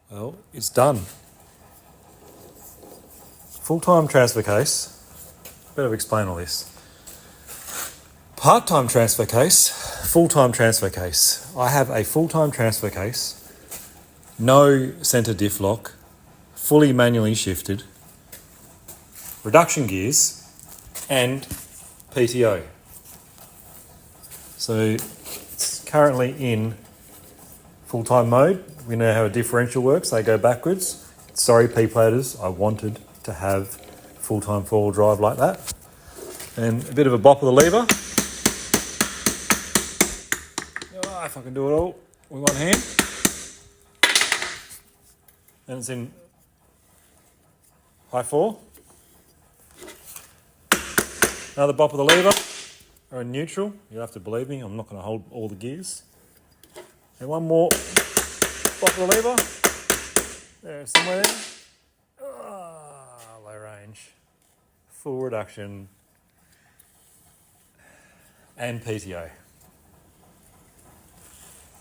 Well, it's done. Full-time transfer case. Better explain all this. Part-time transfer case, full-time transfer case. I have a full-time transfer case, no centre diff lock, fully manually shifted, reduction gears, and PTO. So it's currently in full-time mode. We know how a differential works, they go backwards. Sorry, P-platers, I wanted to have full-time four-wheel drive like that. And a bit of a bop of the lever. If I can do it all with one hand. And it's in high four. Another bop of the lever, or in neutral. You'll have to believe me, I'm not going to hold all the gears. And one more bop of the lever. There, somewhere there. Low range. Full reduction. And PTO.